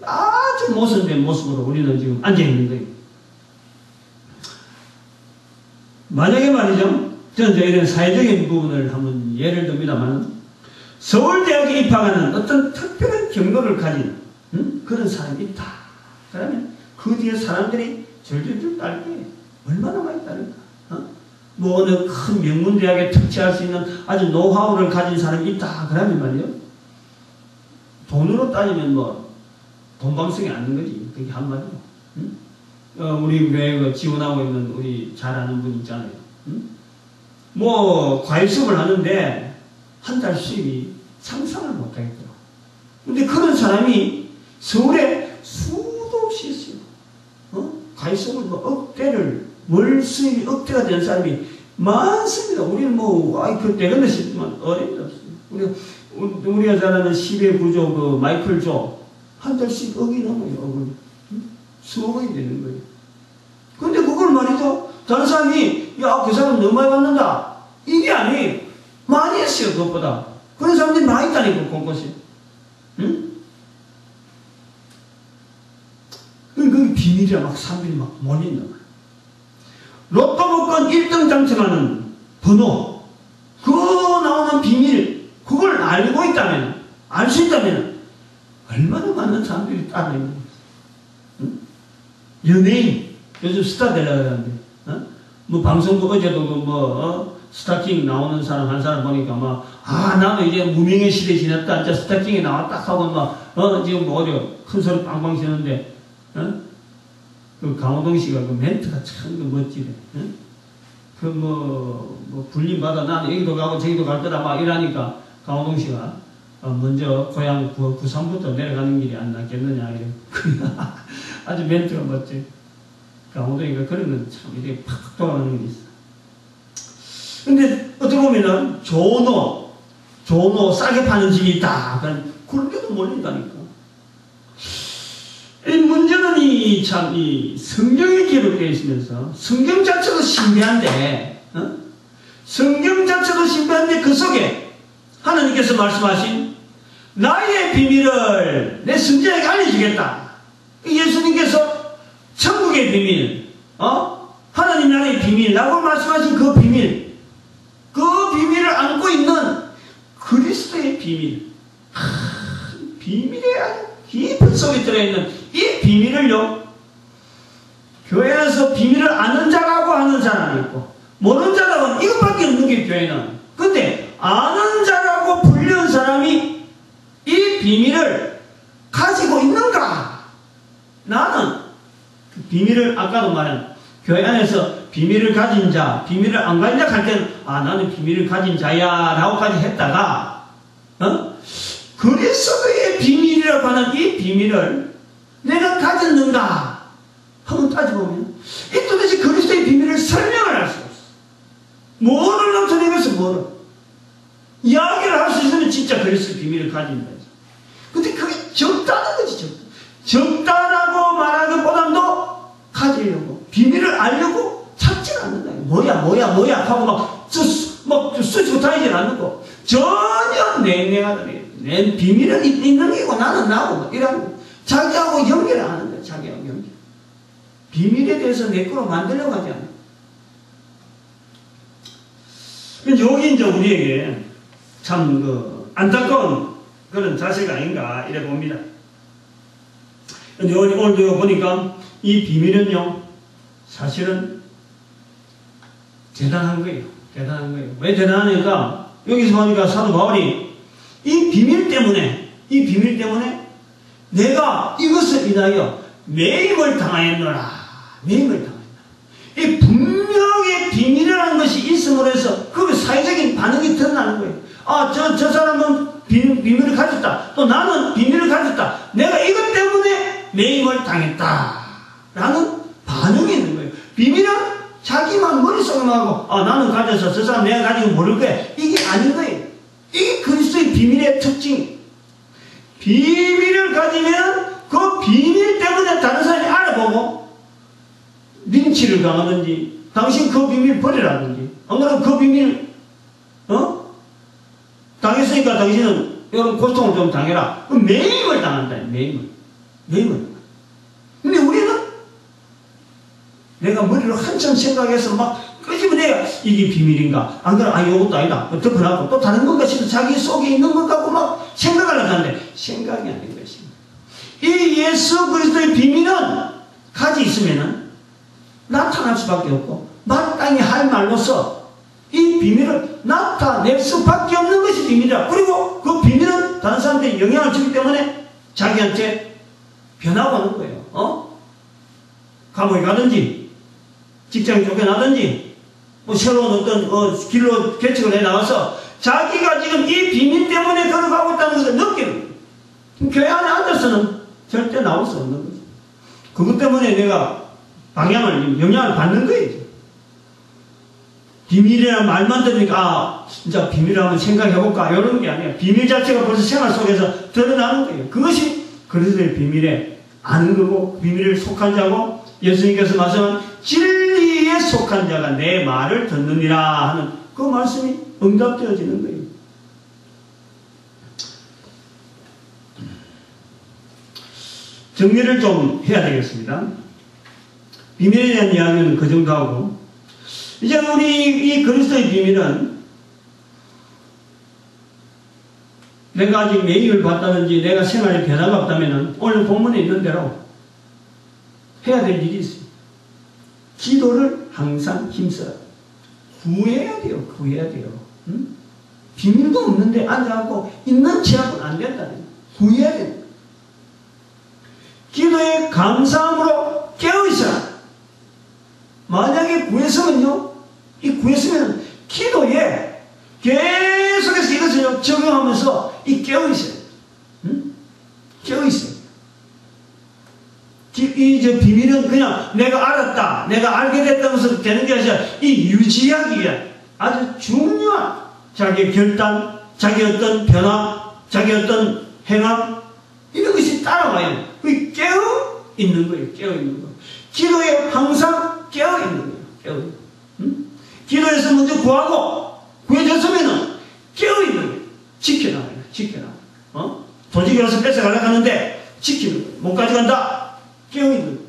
[SPEAKER 1] 아주 모순된 모습으로 우리는 지금 앉아있는 거예요. 만약에 말이죠. 저는 이런 사회적인 부분을 한번 예를 듭니다만, 서울대학에 입학하는 어떤 특별한 경로를 가진 그런 사람이 있다. 그러면 그 뒤에 사람들이 절절절 딸 게 얼마나 많이 따를까? 어느 큰 명문대학에 특채할 수 있는 아주 노하우를 가진 사람이 있다. 그러면 말이요. 돈으로 따지면 돈방석이 않는 거지. 그게 한마디로. 우리 교회 지원하고 있는 우리 잘 아는 분 있잖아요. 과외 수업을 하는데 한 달 수입이 상상을 못 하겠더라고. 근데 그런 사람이 서울에 수도 없이 있어요. 과외 수업을 월 수입이 억대가 되는 사람이 많습니다. 우리는 그때 근데 싶지만 어림도 없어요. 우리가 잘 아는 10의 구조 마이클 조 한 달씩 억이 넘어요. 수억이 되는 거예요. 근데 그걸 말이죠. 다른 사람이 그 사람 너무 많이 받는다. 이게 아니에요. 많이 했어요. 그것보다. 그런 사람들이 많이 있다니까 곳곳이. 그게 비밀이야. 막 사람들이 막 몰린다. 로또 복권 1등 당첨하는 번호, 그거 나오는 비밀, 그걸 알고 있다면, 알 수 있다면 얼마나 많은 사람들이 따르는 거예요. 연예인, 요즘 스타 되려고 하는데, 방송국 어제도 스타킹 나오는 사람 한 사람 보니까 나도 이제 무명의 시대 지났다. 이제 스타킹에 나왔다 하고 지금 큰 소리 빵빵 치는데, 그 강호동 씨가 그 멘트가 참 멋지네. 불림받아 나는 여기도 가고 저기도 갈 거다 이러니까 강호동 씨가 먼저 고향 부산부터 내려가는 길이 안 낫겠느냐. 아주 멘트가 멋지. 강호동이가 그런 건 참 이렇게 팍 돌아가는 게 있어. 근데 어떻게 보면은 조노 싸게 파는 집이 있다. 그렇게도 몰린다니까. 이 문제는 이 성경에 기록되어 있으면서 성경 자체도 신비한데, 성경 자체도 신비한데 그 속에 하나님께서 말씀하신 나의 비밀을 내 선지자에게 알려주겠다. 예수님께서 천국의 비밀, 하나님 나라의 비밀이라고 말씀하신 그 비밀을 안고 있는 그리스도의 비밀, 비밀의 아주 깊은 속에 들어있는 이 비밀을요, 교회에서 비밀을 아는 자라고 하는 사람이 있고, 모르는 자라고는 이것밖에 없는 게 교회는. 근데 아는 자라고 불리는 사람이 이 비밀을 가지고 있는가? 나는 그 비밀을 아까도 말한 교회 안에서 비밀을 가진 자, 비밀을 안 가진 자 할 때는 나는 비밀을 가진 자야 라고까지 했다가 그리스도의 비밀이라고 하는 이 비밀을 내가 가졌는가 한번 따져보면 이 도대체 그리스도의 비밀을 설명을 할 수 없어. 뭐를 나타내면서 뭐를 이야기를 할 수 있으면 진짜 그리스도의 비밀을 가진다. 근데 그게 적다는 거지. 적다라고 말하기보다도 가지려고 비밀을 알려고 찾지는 않는다. 뭐야 하고 막 쓰지고 다니질 않는 거. 전혀 냉랭하다. 내 비밀은 있는 게고 나는 나고 이러고 자기하고 연결을 안 하는 거야. 자기하고 연결. 비밀에 대해서 내 거로 만들려고 하지 않아. 여기 이제 우리에게 참 안타까운 그런 자세가 아닌가 이래 봅니다. 오늘도 보니까 이 비밀은요 사실은 대단한 거예요. 왜 대단하니까 여기서 보니까 사도 바울이 이 비밀 때문에 내가 이것을 인하여 매임을 당하였노라. 이 분명히 비밀이라는 것이 있음으로 해서 그 사회적인 반응이 드러나는 거예요. 저 사람은 비밀을 가졌다. 또 나는 비밀을 가졌다. 내가 이것 때문에 매임을 당했다. 라는 반응이 있는 거예요. 비밀은 자기만 머릿속에만 나는 가져서 저 사람 내가 가지고 모를 거야. 이게 아닌 거예요. 이게 그리스도의 비밀의 특징. 비밀을 가지면 그 비밀 때문에 다른 사람이 알아보고 린치를 당하든지 당신 그 비밀 버리라든지 오늘은 그 비밀 당했으니까 당신은 이런 고통을 좀 당해라. 그럼 매임을 당한다. 매임을. 근데 우리는 내가 머리로 한참 생각해서 막 끄집어내야 이게 비밀인가? 안 그래? 이것도 아니다. 덮어놨고 또 다른 건가 싶어 자기 속에 있는 것 같고 막 생각하려고 하는데 생각이 아닌 것입니다. 이 예수 그리스도의 비밀은 가지 있으면은 나타날 수밖에 없고 마땅히 할 말로서 이 비밀을 나타낼 수밖에 없는 것이 비밀이다. 그리고 그 비밀은 다른 사람들이 영향을 주기 때문에 자기한테 변화가 오는 거예요. 감옥에 가든지 직장에 쫓겨나든지 뭐 새로운 어떤 길로 개척을 해 나와서 자기가 지금 이 비밀 때문에 걸어가고 있다는 것을 느끼는 거예요. 교회 안에 앉아서는 절대 나올 수 없는 거죠. 그것 때문에 내가 영향을 받는 거예요. 비밀이라는 말만 들으니까 진짜 비밀을 한번 생각해볼까 이런 게 아니에요. 비밀 자체가 벌써 생활 속에서 드러나는 거예요. 그것이 그리스도의 비밀에 아는 거고 비밀을 속한 자고 예수님께서 말씀한 진리에 속한 자가 내 말을 듣느니라 하는 그 말씀이 응답되어지는 거예요. 정리를 좀 해야 되겠습니다. 비밀에 대한 이야기는 그 정도 하고 이제 우리 이 그리스도의 비밀은 내가 아직 매임을 받다든지 내가 생활에 변화가 없다면 오늘 본문에 있는 대로 해야 될 일이 있어요. 기도를 항상 힘써요. 구해야 돼요. 응? 비밀도 없는데 앉아갖고 있는 체하고는 안 된다는 거예요. 구해야 돼요. 기도에 감사함으로 깨어있어라. 만약에 구했으면요, 이 구했으면 기도에 계속해서 이것을 적용하면서 깨어있어요. 응? 깨어있어요. 이 비밀은 그냥 내가 알았다, 내가 알게 됐다면서 되는 게 아니라 이 유지하기 위한 아주 중요한 자기의 결단, 자기 어떤 변화, 자기 어떤 행함, 이런 것이 따라와요. 그게 깨어있는 거예요. 깨어있는 거. 기도에 항상 깨어있는 거예요. 깨어있는 거. 응? 기도에서 먼저 구하고, 구해졌으면은 깨어있는 거예요. 지켜나가요. 지켜나가요. 도둑이 와서 뺏어가려고 하는데, 지키는 거예요. 못 가져간다. 깨어있는 거예요.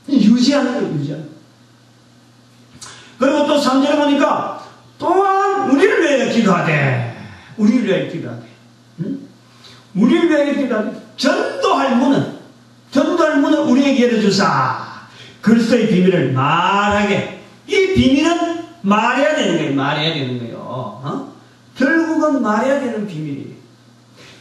[SPEAKER 1] 유지하는 거예요. 유지하는 거예요. 그리고 또 3절에 보니까, 또한 우리를 위하여 기도하되, 우리를 위하여 기도하되, 응? 우리를 위하여 기도하되, 전도할 문은 우리에게 열어주사. 그리스도의 비밀을 말하게. 이 비밀은 말해야 되는 거예요. 말해야 되는 거예요. 결국은 말해야 되는 비밀이에요.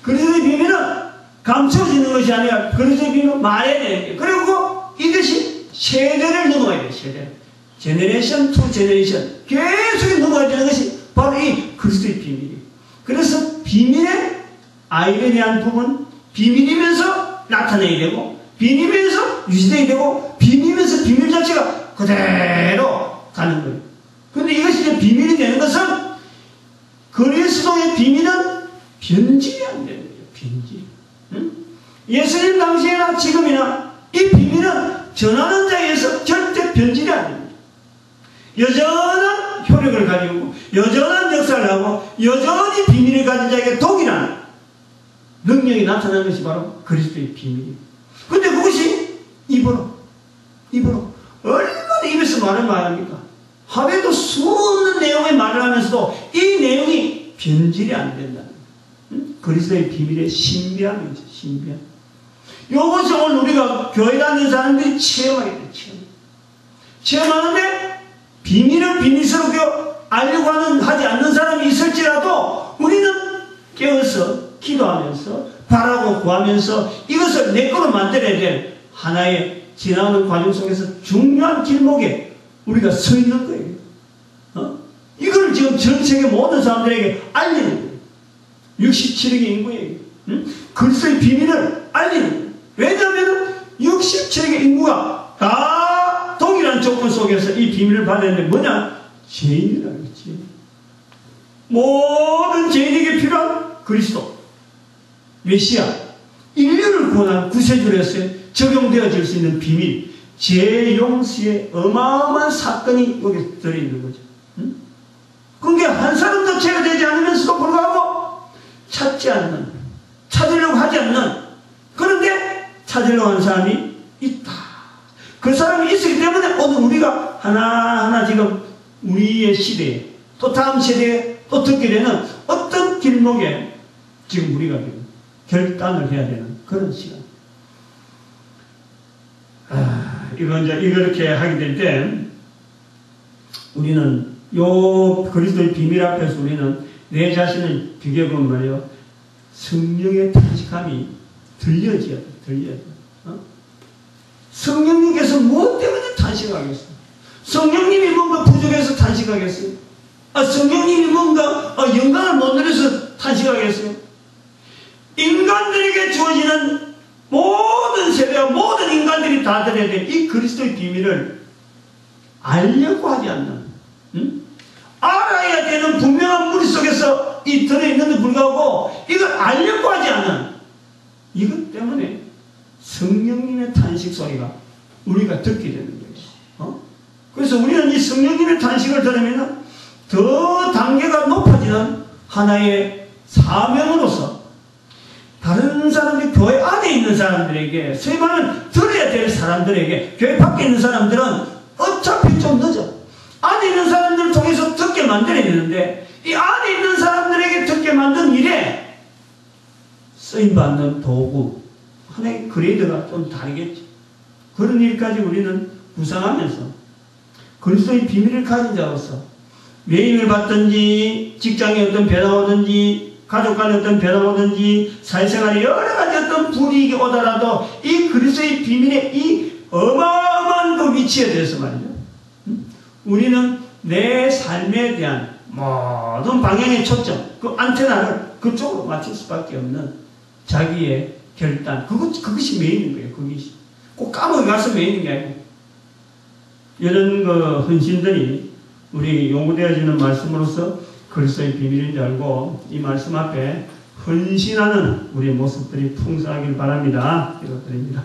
[SPEAKER 1] 그리스도의 비밀은 감춰지는 것이 아니라 그리스도의 비밀은 말해야 되는 거예요. 그리고 이것이 세대를 넘어가야 돼요. 세대. 제너레이션 투 제너레이션. 계속 넘어가야 되는 것이 바로 이 그리스도의 비밀이에요. 그래서 비밀의 아이러니한 부분, 비밀이면서 나타내야 되고, 비밀이면서 유지되어야 되고, 비밀이면서 비밀 자체가 그대로 가는 거예요. 근데 이것이 이제 비밀이 되는 것은 그리스도의 비밀은 변질이 안 되는 거예요. 변질. 응? 예수님 당시에나 지금이나 이 비밀은 전하는 자에서 절대 변질이 안 됩니다. 여전한 효력을 가지고, 여전한 역사를 하고, 여전히 비밀을 가진 자에게 동일한 능력이 나타나는 것이 바로 그리스도의 비밀이에요. 근데 그것이 입으로 얼마나 입에서 말을 말합니까? 하루에도 수없는 내용의 말을 하면서도 이 내용이 변질이 안 된다는 거예요. 응? 그리스도의 비밀의 신비함이죠. 신비함. 이것을 오늘 우리가 교회 다니는 사람들이 체험하게 돼요. 체험하는데 비밀을 비밀스럽게 알려고 하지 않는 사람이 있을지라도 우리는 깨어서 기도하면서 바라고 구하면서 이것을 내 거로 만들어야 될 하나의 지나가는 과정 속에서 중요한 길목에 우리가 서 있는 거예요. 이걸 지금 전 세계 모든 사람들에게 알리는 거예요. 67억의 인구에게. 그리스도의 비밀을 알리는 거예요. 왜냐하면 67억의 인구가 다 동일한 조건 속에서 이 비밀을 받았는데 뭐냐? 죄인이라고 했지. 모든 죄인에게 필요한 그리스도, 메시아, 인류를 구원한 구세주로서 적용되어질 수 있는 비밀, 죄 용서의 어마어마한 사건이 여기 들어있는 거죠. 응? 그게 한 사람도 죄가 되지 않으면서도 불구하고 찾지 않는, 찾으려고 하지 않는, 그런데 찾으려고 하는 사람이 있다. 그 사람이 있기 때문에 오늘 우리가 하나하나 지금 우리의 시대에 또 다음 세대에 또 듣게 되는 어떤 길목에 지금 우리가 결단을 해야 되는 그런 시간. 이렇게 하게 될 때 우리는 요 그리스도의 비밀 앞에서 우리는 내 자신을 비교해보면 말이요, 성령의 탄식함이 들려져야 돼. 성령님께서 무엇 때문에 탄식하겠어요? 성령님이 뭔가 부족해서 탄식하겠어요? 성령님이 뭔가 영광을 못 누려서 탄식하겠어요? 인간들에게 주어지는 모든 세대와 모든 인간들이 다 들어야 돼. 이 그리스도의 비밀을 알려고 하지 않는, 알아야 되는 분명한 무리 속에서 이 들어있는데 불구하고 이걸 알려고 하지 않는, 이것 때문에 성령님의 탄식 소리가 우리가 듣게 되는 거예요. 그래서 우리는 이 성령님의 탄식을 들으면 더 단계가 높아지는 하나의 사명으로서 다른 사람들, 교회 안에 있는 사람들에게, 소위 말하는 들어야 될 사람들에게, 교회 밖에 있는 사람들은 어차피 좀 늦어. 안에 있는 사람들을 통해서 듣게 만들어야 되는데, 이 안에 있는 사람들에게 듣게 만든 일에 쓰임받는 도구, 하나의 그레이드가 좀 다르겠지. 그런 일까지 우리는 구상하면서 그리스도의 비밀을 가진 자로서 외임을 받든지, 직장에 어떤 변화가 오든지, 가족 간에 어떤 변화가 오든지, 사회생활에 여러 가지 어떤 불이익이 오더라도 이 그리스도의 비밀의 이 어마어마한 그 위치에 대해서 말이죠. 우리는 내 삶에 대한 모든 방향의 초점, 그 안테나를 그쪽으로 맞출 수밖에 없는 자기의 결단, 그것이 메인인 거예요. 그것이 꼭 까먹어가서 메인인 게 아니고, 이런 그 헌신들이 우리 요구되어지는 말씀으로서 그리스도의 비밀인 줄 알고 이 말씀 앞에 헌신하는 우리의 모습들이 풍성하길 바랍니다. 이것들입니다.